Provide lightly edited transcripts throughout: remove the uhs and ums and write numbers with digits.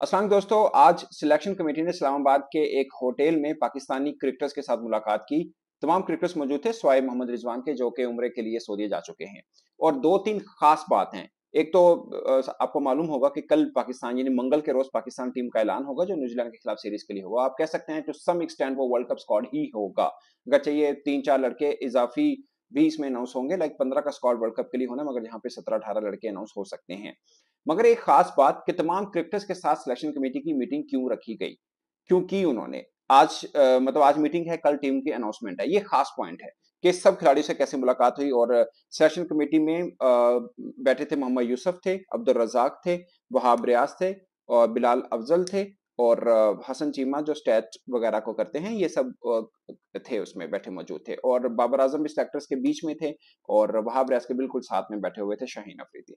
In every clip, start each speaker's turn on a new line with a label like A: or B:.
A: अस्सलाम दोस्तों, आज सिलेक्शन कमेटी ने इस्लामाबाद के एक होटल में पाकिस्तानी क्रिकेटर्स के साथ मुलाकात की। तमाम क्रिकेटर्स मौजूद थे सिवाय मोहम्मद रिजवान के, जो कि उम्रे के लिए सऊदी जा चुके हैं। और दो तीन खास बात हैं। एक तो आपको मालूम होगा कि कल पाकिस्तान यानी मंगल के रोज पाकिस्तान टीम का ऐलान होगा जो न्यूजीलैंड के खिलाफ सीरीज के लिए होगा। आप कह सकते हैं टू सम एक्सटेंट वो वर्ल्ड कप स्क्वाड ही होगा। अगर चाहिए 3-4 लड़के इजाफी भी इसमें अनाउंस होंगे, लाइक 15 का स्क्वाड वर्ल्ड कप के लिए होना, मगर यहाँ पे 17-18 लड़के अनाउंस हो सकते हैं। मगर एक खास बात कि तमाम क्रिकेटर्स के साथ सिलेक्शन कमेटी की मीटिंग क्यों रखी गई, क्यों की उन्होंने। आज मतलब आज मीटिंग है, कल टीम की अनाउंसमेंट है। ये खास पॉइंट है कि सब खिलाड़ियों से कैसे मुलाकात हुई। और सिलेक्शन कमेटी में बैठे थे मोहम्मद यूसुफ थे, अब्दुल रजाक थे, वहाब रियाज थे, और बिलाल अफजल थे, और हसन चीमा जो स्टैट वगैरह को करते हैं, ये सब थे उसमें बैठे मौजूद थे। और बाबर आजम भी सेलेक्टर्स के बीच में थे, और वहाब रियाज के बिल्कुल साथ में बैठे हुए थे शाहीन अफरीदी।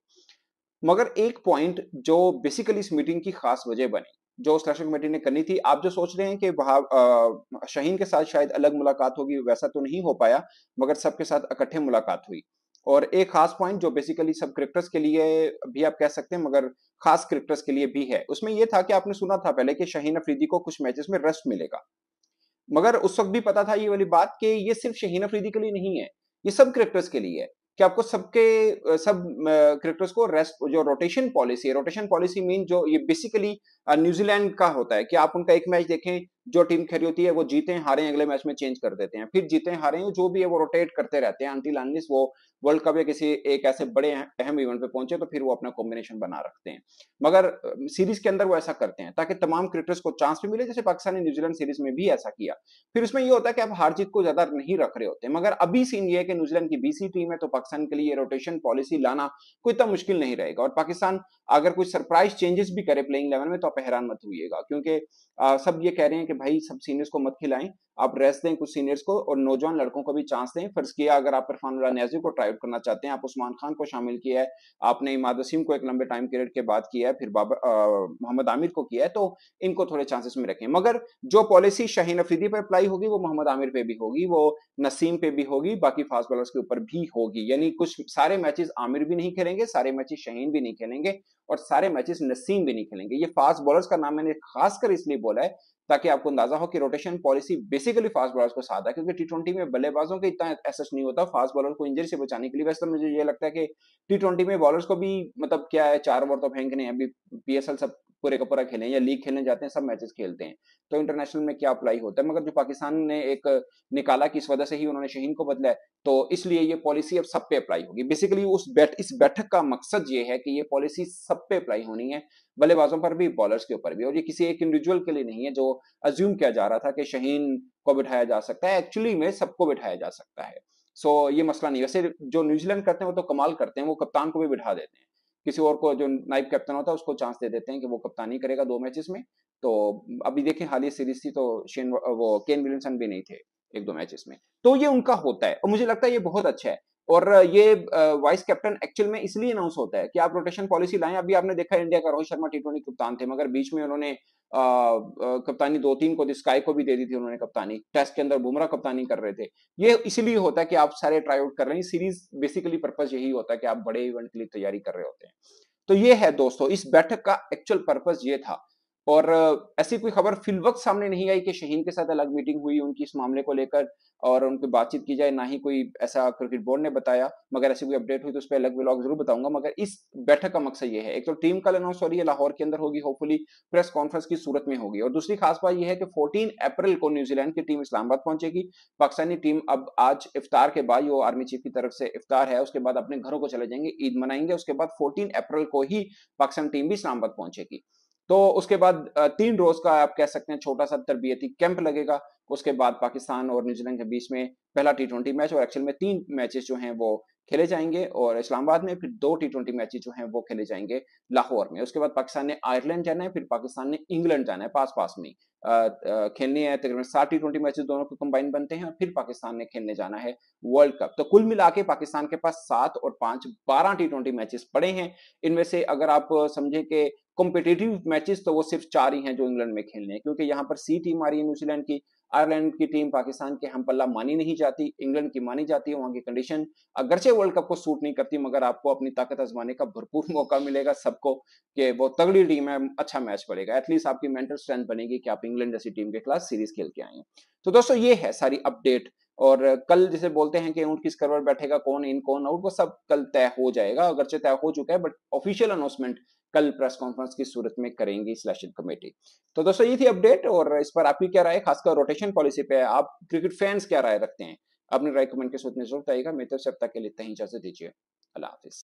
A: मगर एक पॉइंट जो बेसिकली इस मीटिंग की खास वजह बनी, जो सिलेक्शन कमेटी ने करनी थी, आप जो सोच रहे हैं कि शाहीन के साथ शायद अलग मुलाकात होगी, वैसा तो नहीं हो पाया, मगर सबके साथ इकट्ठे मुलाकात हुई। और एक खास पॉइंट जो बेसिकली सब क्रिकेटर्स के लिए भी आप कह सकते हैं, मगर खास क्रिकेटर्स के लिए भी है, उसमें यह था कि आपने सुना था पहले कि शाहीन अफरीदी को कुछ मैचेस में रेस्ट मिलेगा। मगर उस वक्त भी पता था ये वाली बात कि ये सिर्फ शहीन अफरीदी के लिए नहीं है, ये सब क्रिकेटर्स के लिए है कि आपको सब क्रिकेटर्स को रेस्ट, जो रोटेशन पॉलिसी है, रोटेशन पॉलिसी मीन जो ये बेसिकली न्यूजीलैंड का होता है कि आप उनका एक मैच देखें, जो टीम खेली होती है वो जीते हारे अगले मैच में चेंज कर देते हैं, फिर जीते हारे जो भी है वो रोटेट करते रहते हैं अंटिल अनलेस वो वर्ल्ड कप या किसी एक ऐसे बड़े अहम इवेंट पे पहुंचे, तो फिर वो अपना कॉम्बिनेशन बना रखते हैं। मगर सीरीज के अंदर वो ऐसा करते हैं ताकि तमाम क्रिकेटर्स को चांस भी मिले, जैसे पाकिस्तान ने न्यूजीलैंड सीरीज में भी ऐसा किया। फिर उसमें ये होता है कि आप हार जीत को ज्यादा नहीं रख रहे होते। मगर अभी सीन ये है कि न्यूजीलैंड की बीसी टीम है, तो पाकिस्तान के लिए रोटेशन पॉलिसी लाना कोई इतना मुश्किल नहीं रहेगा। और पाकिस्तान अगर कुछ सरप्राइज चेंजेस भी करे प्लेइंग 11 में, तो आप हैरान मत होइएगा, क्योंकि सब ये कह रहे हैं कि भाई सब सीनियर्स को मत खिलाएं, आप रेस्ट दें कुछ सीनियर्स को, और नौजवान लड़कों को भी चांस दें। फर्ज किया अगर आप इरफान नियाजी को ट्राई आउट करना चाहते हैं, आप उस्मान खान को शामिल किया है, आपने इमाद वसीम को एक लंबे टाइम पीरियड के बाद किया है, फिर मोहम्मद आमिर को किया है, तो इनको थोड़े चांसेस में रखें। मगर जो पॉलिसी शाहीन अफरीदी पर अप्लाई होगी वो मोहम्मद आमिर पे भी होगी, वो नसीम पे भी होगी, बाकी फास्ट बॉलर्स के ऊपर भी होगी। यानी कुछ सारे मैचेस आमिर भी नहीं खेलेंगे, सारे मैचेस शाहीन भी नहीं खेलेंगे, और सारे मैचेस नसीम भी नहीं खेलेंगे। ये फास्ट बॉलर्स का नाम मैंने खासकर इसलिए बोला है ताकि आपको अंदाजा हो कि rotation policy basically fast bowlers को साथ है, क्योंकि टी20 में बल्लेबाजों के इतना ऐसा नहीं होता फास्ट बॉलर को इंजरी से बचाने के लिए। वैसे तो मुझे ये लगता है कि टी20 में बॉलर्स को भी मतलब क्या है, 4 ओवर तो फेंकने हैं। अभी पीएसएल सब पूरे का पूरा खेलें या लीग खेलने जाते हैं, सब मैचेस खेलते हैं, तो इंटरनेशनल में क्या अप्लाई होता है। मगर जो पाकिस्तान ने एक निकाला कि इस वजह से ही उन्होंने शहीन को बदला है, तो इसलिए ये पॉलिसी अब सब पे अप्लाई होगी। बेसिकली इस बैठक का मकसद ये है कि ये पॉलिसी सब पे अप्लाई होनी है, बल्लेबाजों पर भी बॉलर्स के ऊपर भी। और ये किसी एक इंडिविजुअल के लिए नहीं है, जो अज्यूम किया जा रहा था कि शहीन को बिठाया जा सकता है, एक्चुअली में सबको बिठाया जा सकता है। ये मसला नहीं। वैसे जो न्यूजीलैंड करते हैं वो तो कमाल करते हैं, वो कप्तान को भी बिठा देते हैं, किसी और को जो नाइब कैप्टन होता है उसको चांस दे देते हैं कि वो कप्तानी करेगा 2 मैचेस में। तो अभी देखें हालिया सीरीज थी, तो वो केन विलियमसन भी नहीं थे 1-2 मैचेस में, तो ये उनका होता है और मुझे लगता है ये बहुत अच्छा है। और ये वाइस कैप्टन एक्चुअल में इसलिए अनाउंस होता है कि आप रोटेशन पॉलिसी लाएं। अभी आपने देखा इंडिया का रोहित शर्मा टी20 कप्तान थे, मगर बीच में उन्होंने कप्तानी 2-3 को स्काई को भी दे दी थी उन्होंने कप्तानी। टेस्ट के अंदर बुमराह कप्तानी कर रहे थे। ये इसीलिए होता है कि आप सारे ट्राई आउट कर रहे हैं। सीरीज बेसिकली पर्पस यही होता है कि आप बड़े इवेंट के लिए तैयारी कर रहे होते हैं। तो ये है दोस्तों, इस बैठक का एक्चुअल पर्पस ये था। और ऐसी कोई खबर फिलवक्त सामने नहीं आई कि शहीन के साथ अलग मीटिंग हुई उनकी इस मामले को लेकर और उनकी बातचीत की जाए, ना ही कोई ऐसा क्रिकेट बोर्ड ने बताया। मगर ऐसी कोई अपडेट हुई तो उस पर अलग व्लॉग जरूर बताऊंगा। मगर इस बैठक का मकसद ये है, एक तो टीम कल अनाउंस हो रही है, लाहौर के अंदर होगी, होपफुली प्रेस कॉन्फ्रेंस की सूरत में होगी। और दूसरी खास बात यह है कि 14 अप्रैल को न्यूजीलैंड की टीम इस्लामाबाद पहुंचेगी। पाकिस्तानी टीम अब आज इफ्तार के बाद, जो आर्मी चीफ की तरफ से इफ्तार है, उसके बाद अपने घरों को चले जाएंगे, ईद मनाएंगे। उसके बाद 14 अप्रैल को ही पाकिस्तान टीम भी इस्लामाबाद पहुंचेगी। तो उसके बाद 3 रोज का आप कह सकते हैं छोटा सा तरबियती कैंप लगेगा। उसके बाद पाकिस्तान और न्यूजीलैंड के बीच में पहला टी20 मैच, और एक्चुअल में 3 मैचेस जो हैं वो खेले जाएंगे और इस्लामाबाद में, फिर 2 टी20 मैचेस जो हैं वो खेले जाएंगे लाहौर में। उसके बाद पाकिस्तान ने आयरलैंड जाना है, फिर पाकिस्तान ने इंग्लैंड जाना है, पास पास में खेलनी है। तकरीबन 7 टी20 मैचेस दोनों के कंबाइन बनते हैं, और फिर पाकिस्तान ने खेलने जाना है वर्ल्ड कप। तो कुल मिला के पाकिस्तान के पास 7 और 5 12 टी20 मैचेस पड़े हैं। इनमें से अगर आप समझे कि कॉम्पिटिटिव मैचेस, तो वो सिर्फ 4 ही हैं जो इंग्लैंड में खेलने हैं, क्योंकि यहाँ पर सी टीम आ रही है न्यूजीलैंड की। आयरलैंड की टीम पाकिस्तान के हम पल्ला मानी नहीं जाती, इंग्लैंड की मानी जाती है। वहां की कंडीशन अगरचे वर्ल्ड कप को सूट नहीं करती, मगर आपको अपनी ताकत आजमाने का भरपूर मौका मिलेगा सबको, कि वो तगड़ी टीम है, अच्छा मैच पड़ेगा। एटलीस्ट आपकी मेंटल स्ट्रेंथ बनेगी कि आप इंग्लैंड जैसी टीम के खिलाफ सीरीज खेल के आए हैं। तो दोस्तों ये है सारी अपडेट। और कल जैसे बोलते हैं कि ऊंट किस करवट बैठेगा, कौन इन कौन आउट, वो सब कल तय हो जाएगा, अगरचे तय हो चुका है, बट ऑफिशियल अनाउंसमेंट कल प्रेस कॉन्फ्रेंस की सूरत में करेंगी सिलेक्शन कमेटी। तो दोस्तों ये थी अपडेट, और इस पर आपकी क्या राय है, खासकर रोटेशन पॉलिसी पे आप क्रिकेट फैंस क्या राय रखते हैं? अपनी राय कमेंट के सूत्र में जरूर बताइएगा। मेरी तरफ से अब तक के लिए इतना ही, इजाजत दीजिए। अल्लाह हाफिज।